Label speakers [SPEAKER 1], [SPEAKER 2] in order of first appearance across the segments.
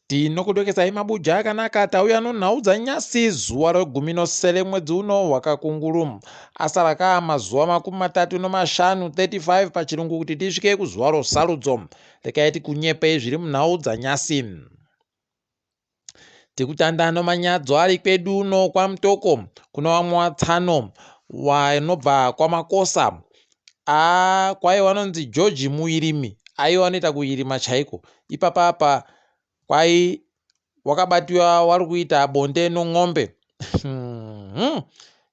[SPEAKER 1] Tinokudokesai mabuja akanaka tauya nhau dzanyasi zuva re17 mwedzi uno waKakunguru. Asaraka mazuva 35 35 pachirungu kuti tisvike kuzuva rosarudzo. Rekai tikunyepe zviri munhau dzanyasi. Tikutanda nomanyadzo ari kwedu uno kwaMutoko kuna vamwe tsano vanobva kwamakosa. Kwai vanonzi George muirimi aiwa anoita kuirima chaiko. Ipapapa kwai wakabatiwa wari kuita bonde nong'ombe.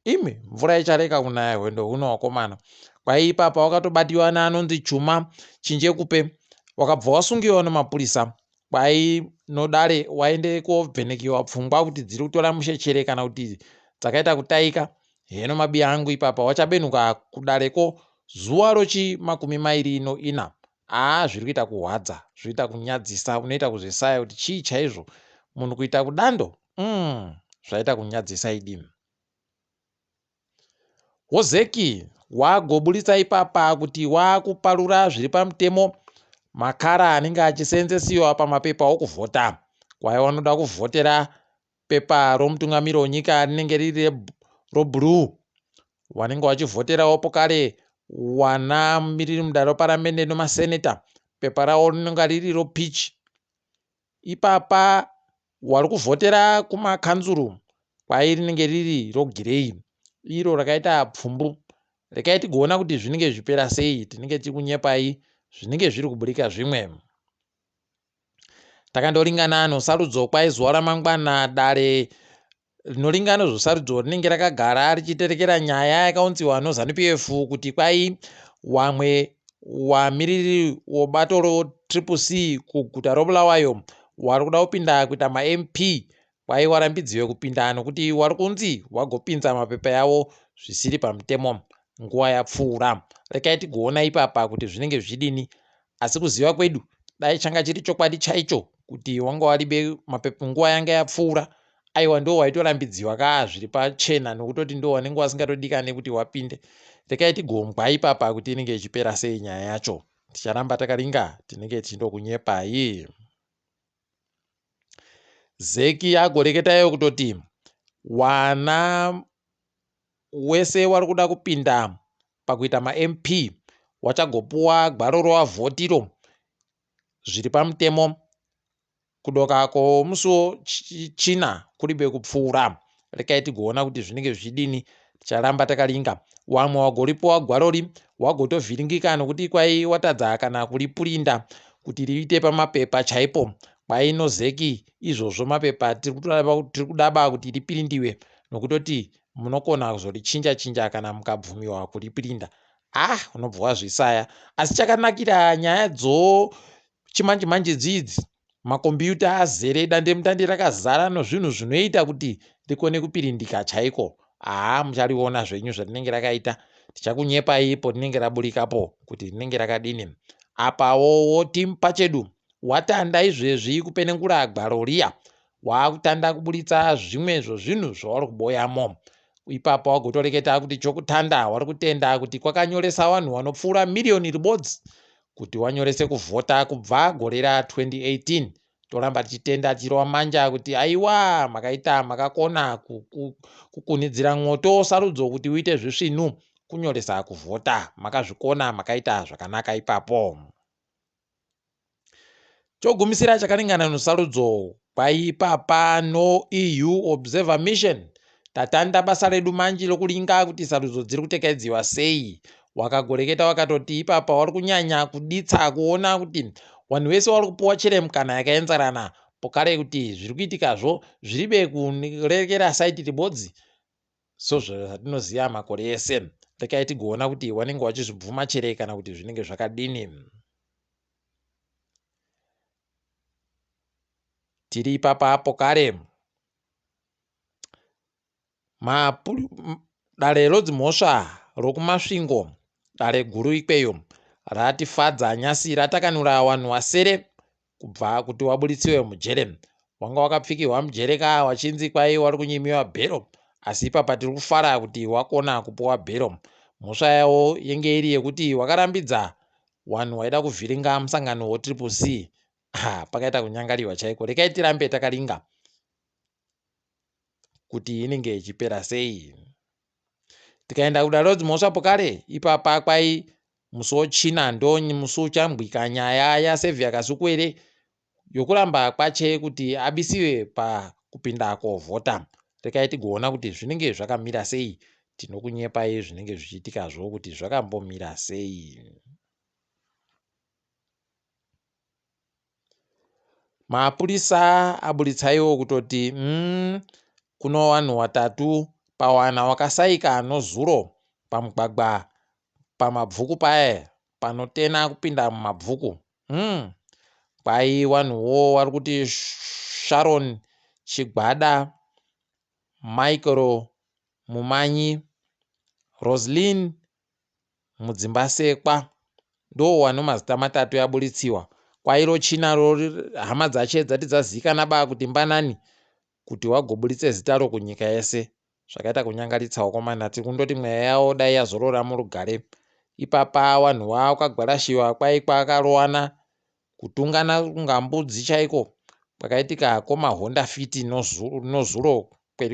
[SPEAKER 1] Imi mvura ichareka kunaya hwendo huno wakomana. Kwai ipapa wakatobatiwa neanonzi Chuma Chinjekupe, wakabva wasungiwa nemapurisa. Kwai nodare waende kovhenekiwa pfungwa kuti dziri kutora mushechere kana kuti dzakaita kutaika. Heno mabiya angu ipapa wachabenuka kudareko zuva rochi 24. Zviri kuita kuhwadza, zviri kuita kunyadzisa, unoita kuzvisaya kuti chii chaizvo munhu kuita kudando. Zvaita kunyadzisa idini. Hozeki wagoburitsa ipapa kuti wakuparura zviri pamutemo makara anenge achisenzesiwa pamapepa okuvhota. Kwai wanoda kuvhotera pepa romutungamiri wenyika rinenge riri roblue. Wanenge wachivhoterawo pokare wana miriri mudare paramende nemaseneta, pepa rawo rinenge riri ropeach. Ipapa wari kuvhotera kumakanzuru kwai rinenge riri rogireyi, iro rakaita pfumbu. Rekai tigoona kuti zvinenge zvipera sei, tinenge tikunyepai zvinenge zviri kuburika zvimwe. Takandoringana nosarudzo kwai zuva ramangwana dare rinoringana zvosarudzo rinenge rakagara richiterekera nyaya yakaunziwa noZANU-PF kuti kwai wamwe wamiriri wobato roCCC kuguta roBulawayo wari kuda kupinda kuita maMP. Kwai warambidziwe kupinda nokuti wari kunzi wagopinza mapepa yawo zvisiri pamutemo nguva yapfuura. Rekai tigoona ipapa kuti zvinenge zvidini, asi kuziva kwedu dai changa chiri chokwadi chaicho kuti wanga waribe mapepa nguva yanga yapfuura. Aiwa ndo waitorambidziwa zviri pachena nokutoti ndo wanenge wasingatodikane kuti wapinde. Rekai tigomba ipapa kuti inenge ichipera sei nyaya yacho. Ticharamba takaringa tinenge tindokunyepai. Zeki agoreketayo kutoti wana wese wari kuda kupinda pakuita maMP wachagopuwa gwaro rovavhotiro zviri pamutemo. Kudoka kwomusi China kuribe kupfuura. Rekai tigoona kuti zvinenge zvidini, ticharamba takaringa. Wamwe wagoripuwa gwarori wagotovhiringika nokuti kwai watadza kana kuripurinda kuti riite pamapepa chaipo. Kwai noZeki izvozvo mapepa tiri kudaba kuti ripirindiwe nokutoti munokona kuzorichinja kana mukabvumiwa kuripirinda. Unobva wazvisaya. Asi chakanakira nyaya chimanje dzidzi, makombiyuta azere, dandemutande rakazara nozvinhu zvinoita kuti rikone kupirindika chaiko. Muchariona zvenyu zvarinenge rakaita. Tichakunyepai ipo rinenge raburikapo kuti rinenge rakadini. Apawo timu pachedu watanda izvezvi kupenengura gwaro riya, wakutanda kuburitsa zvimwezvo zvinhu zvavari kuboyamo. Ipapo wagotoreketa kuti chokutanda wari kutenda kuti kwakanyoresa vanhu vanopfuura miriyoni ribodzi kuti wanyorese kuvhota kubva gore ra2018. Toramba tichitenda tirova manja kuti aiwa makakona kukunidzira mwoto sarudzo kuti uite zvisvinu kunyoresa kuvhota. Makazvikona, makaita zvakanaka ipapo. Chogumisira chakaringana nosarudzo kwaipapa no-EU Observer Mission. Tatanda basa redu manji lokuringa kuti sarudzo dziri kutekedziwa sei. Wakagoreketa wakatoti ipapa wari kunyanya kuditsa kuona kuti vanhu vese wari kupuwa cheremukana yakaenzarana pokare kuti zviri kuitikazvo zviribe kurekera saiti ribodzi zvatinoziva makore ese. Rekai tigoona kuti wanenge wachizvibvuma chere kana kuti zvinenge zvakadini. Tiri ipapa pokare dare rodzimhosva rokumasvingo, dare guru ikweyo, ratifadza nyasi, ratakanura vanhu vasere kubva kuti wabuditsiwe mujere. Wanga wakapfikirwa mujere wachinzi kwai wari kunyimiwa bhero, asi ipapa tiri kufara kuti wakona kupuwa bhero. Mhosva yawo yenge iri yekuti wakarambidza vanhu vaida kuvhiringa musangano weCCC pakaita kunyangariwa chaiko. Rekai tirambe takaringa kuti inenge ichipera sei. Tikaenda kuda Rwodzi mhosva pokare, ipapa kwai musi wochina ndo musi uchambwika nyaya yaSevhia Kasukwere yokuramba kwache kuti abisiwe pakupinda kovhota. Rekai tigoona kuti zvinenge zvakamira sei. Tinokunyepai zvinenge zvichiitikazvo kuti zvakambomira sei. Mapurisa aburitsaiwo kutoti kuno vanhu vatatu pawana wakasaika nozuro pamugwagwa pamabvuku paya panotena kupinda mumabvuku. Kwai vanhuwo vari kuti Sharon Chigwada, Michael Mumanyi, Roslyn Mudzimbasekwa ndo wano mazita matatu yaburitsiwa. Kwairo chinaro hama dzache dzati dzazikana ba kuti mbanani kuti wagoburitse zita ro kunyika yese. Zvakaita kunyangaritsawo komana tiri kundoti mweya yawo dai yazorora murugare. Ipapa vanhu vakagwarashiwa kwai kwakarowana kutungana kunga mbudzi chaiko. Kwakaitika koma Honda Fit nozuro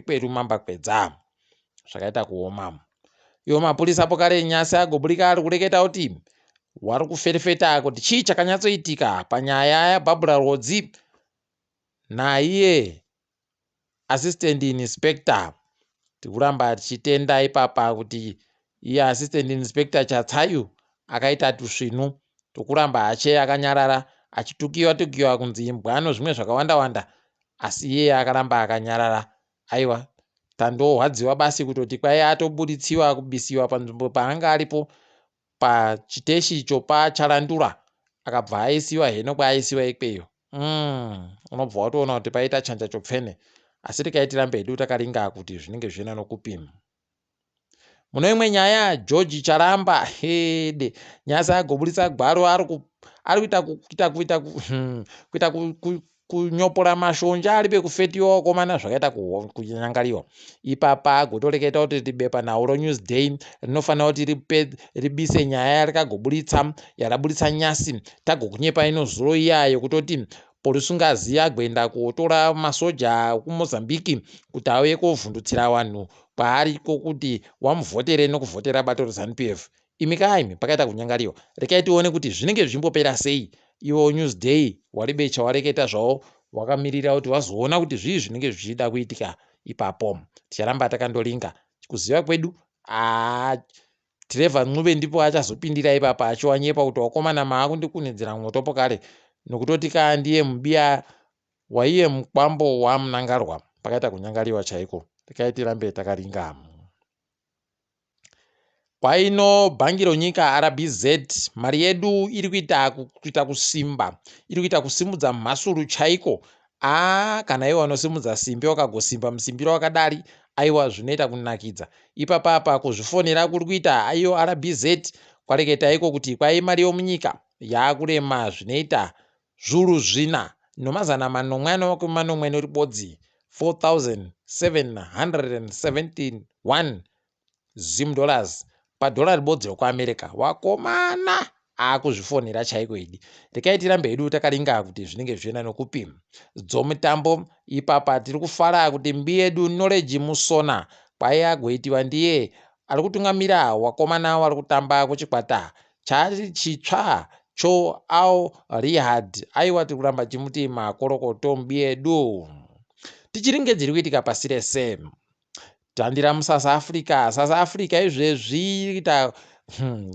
[SPEAKER 1] kweru mamba kwedza. Zvakaita kuoma. Iwo mapurisa pokare nyasi agoburika ari kureketa kuti wari kuferefeta kuti chii chakanyatsoitika panyaya yabhabhura Rwodzi naiye assistant inspector. Tikuramba tichitenda ipapa kuti iye assistant inspector Chatsayu akaita tusvinu tokuramba ache akanyarara achitukiwa kunzi imbwano zvimwe zvakawanda asi iye akaramba akanyarara. Aiwa tandohwadziwa basi kutoti kwai atoburitsiwa kubisiwa panzvimbo paanga aripo pachiteshi chopa Charandura akabva aisiwa heno kwaaisiwa ikweyo. Unobva watoona kuti paita chanja chopfene. Asi rikaitiramba hedu takaringa kuti zvinenge zvina nokupima. Muno imwe nyaya George Charamba hede nyasa agoburitsa gwaro ari kuita kunyopora mashonja ari bekufetiwa komana zvakaita kunyangariwa. Ipapa agotoreketa kuti tibepa nhau Newsday rinofanira kuti ribise nyaya rikagoburitsa yaraburitsa nyasi tagokunyepa ino zuro iyayo kutoti Polisungazi agenda kutora masoja kuMozambique kuti auye kovhundutsira vanhu kwaariko kuti wamuvhotere nokuvhotera bato reZANU-PF. Imikaimi pakaita kunyangariwa. Rekai tione kuti zvinenge zvimbopera sei. Iwo Newsday waribecha wareketa zvawo wakamirira kuti wazoona kuti zvii zvinenge zvichida kuitika ipapo. Ticharamba takandolinga kuziva kwedu Trevor Ncube ndipo achazopindira ipapa achiwanyepa kuti wakomana maakundikunidzira mwoto pokare nokutoti ndiye mubiya waiye mukwambo wamunangarwa. Pakaita kunyangariwa chaiko. Rekai tirambe takaringa. Kwaino bhangi ronyika RBZ mari yedu iri kuita kusimba, iri kuita kusimudza mhasuru chaiko. Kana iwe wanosimudza simbi wakagosimba musimbiro wakadari, aiwa zvinoita kunakidza. Ipapa kuzvifonera kuri kuita aiyo RBZ kwareketa iko kuti kwai mari yomunyika yakurema zvinoita zviuru zvina nomazana manomwe noribodzi 4,771 Zim dollars padhora ribodzi rokuAmerica. Wakomana akuzvifonera chaiko idi. Rekaitiramba hedu takaringa kuti zvinenge zvichena nokupima. Dzomutambo ipapa tiri kufara kuti mbi yedu Knowledge Musona kwai agoitiwa ndiye ari kutungamira wakomana vari kutamba kuchikwata chari chitsva cho au Rihad. Aiwa tiri kuramba chimuti makorokoto mbi yedu. Tichiringe dziri kuitika pasi rese. Tandira muSouth Africa. South Africa izvezvi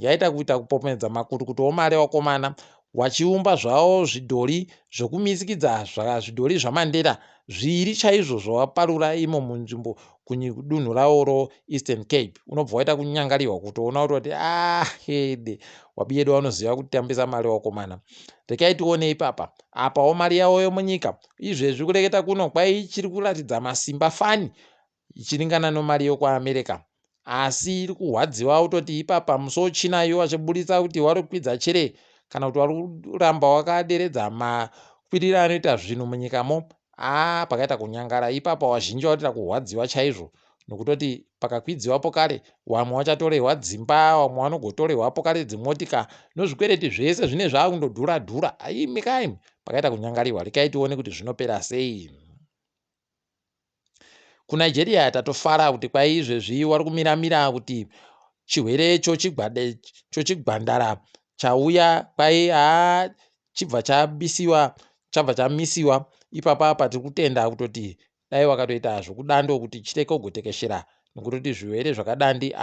[SPEAKER 1] yaita kuita kupomedza makuru kuti omare wakomana wachiumba zvawo zvidhori zvokumisikidza zvidhori zvaMandera zviri chaizvo zvawaparura imo munzvimbo kudunhu rawo Eastern Cape. Unobva waita kunyangariwa kutoona kuti hede wabiyedu wanoziva kutambisa mari wakomana. Rekai tione ipapa apawo mari yawo yomunyika izvezvi kureketa kuno kwai ichiri kuratidza masimba fani ichiringana nomari yokwaAmerica. Asi iri kuhwadziwa kutoti ipapa musochinayo wachiburitsa kuti wari kukwidza chere kana kuti wari kuramba wakaderedza makwiriro anoita zvinhu munyikamo. Pakaita kunyangara ipapa wazhinji watira kuhwadziwa chaizvo nokutoti pakakwidziwapo kare wamwe wachatorehwa dzimba, wamwe wanogotorehwapo kare dzimotika nozvikwereti zvese zvine zvaakundodhura. Mikaimi pakaita kunyangariwa. Rekai tione kuti zvinopera sei. KuNigeria tatofara kuti kwai izvezvi wari kumiramira kuti chirwere chochigwandara chauya kwai chibva chamisiwa. Ipapa tiri kutenda kutoti dai wakatoita zvokudando kuti chiteke kugotekeshera, nekutoti zvirwere zvakadandi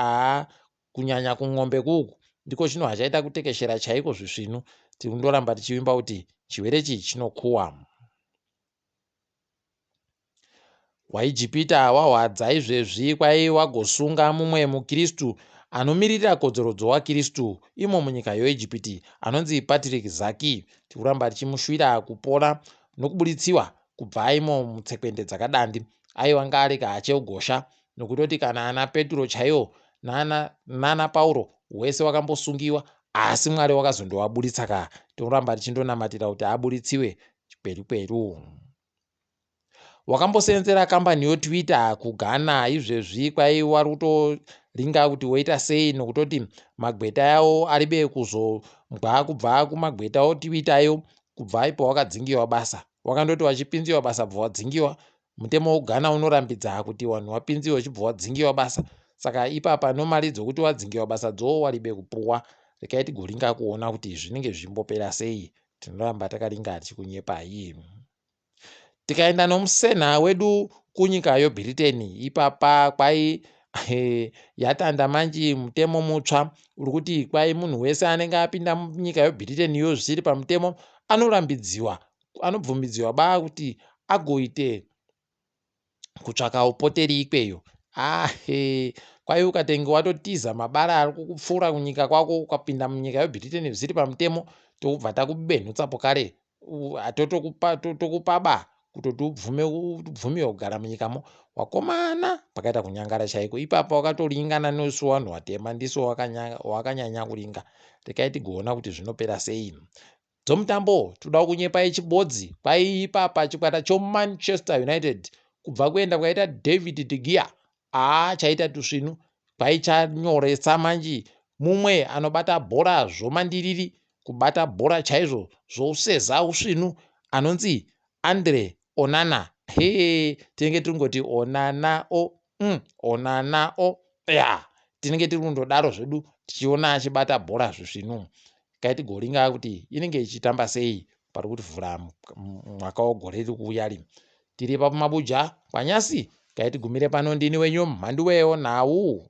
[SPEAKER 1] kunyanya kumwombe kuku ndiko chino hachaita kutekeshera chaiko zvisvinu. Tiri kundoramba tichivimba kuti chirwere chinokuwa. WaIjipita wahwadza izvezvi kwai wagosunga mumwe muKristu anomirira kodzero dzowaKristu imo munyika yeIjipiti anonzi Patrick Zaki. Tiri kuramba tichimushuvira kupona nokubuditsiwa kubva imo mutsekwende dzakadandi. Aiva ngareka acheugosha nokutoti kana ana Petro chaiwo nana Pauro wese wakambosungiwa, asi Mwari wakazondowabuditsa ka. Tinoramba tichindonamatira kuti abuditsiwe kweru. Wakambosenzera kambani yoTwitter kuGhana izvezvi kwai wari kutoringa kuti woita sei nokutoti magweta yawo aribe kuzobva kubva kumagweta oTwitter yo kubva ipo wakadzingiwa basa. Wakandoti wachipinziwa basa bva wadzingiwa. Mutemo weGhana unorambidza kuti wanhu wapinziwa uchibva wadzingiwa basa. Saka ipapa nomari dzokuti wadzingiwa basa dzo waribe kupuwa. Rekai tigoringa kuona kuti zvinenge zvimbopera sei. Tinoramba takaringa tichikunyepai. Tikaenda nomusenha wedu kunyika yeBritain, ipapa kwai yatanda manji mutemo mutsva uri kuti kwai munhu wese anenge apinda munyika yeBritain yo zvisiri pamutemo anobvumidziwa kuti agoite kutsvaka upoteri ikweyo. Kwai ukatenge watotiza mabara ari kukupfuura kunyika kwako ukapinda munyika yeBritain zvisiri pamutemo, tobva takubenhutsapo kare, tokupa kutoti ubvume kugara munyikamo. Wakomana pakaita kunyangara chaiko. Ipapa wakatoringana nesu vanhu vatema, ndiso wakanyanya kuringa. Rekai tigoona kuti zvinopera sei. Dzomutambo toda kunyepai chibodzi kwai ipapa chikwata choManchester United kubva kuenda kwaita David de Gea chaita tusvinu kwai chanyoresa manji mumwe anobata bhora zvomandiriri, kubata bhora chaizvo zvouseza usvinu, anonzi Andre Onana. Tinenge tiringoti Onana tinenge tiri kundodaro zvedu tichiona achibata bhora zvisvinu. Kai tigoringa kuti inenge ichitamba sei pari kutivhura mwaka wegore riri kuuya ri. Tiri paMabuja kwanyasi. Kai tigumire pano, ndini wenyu mhanduwe WeNhau.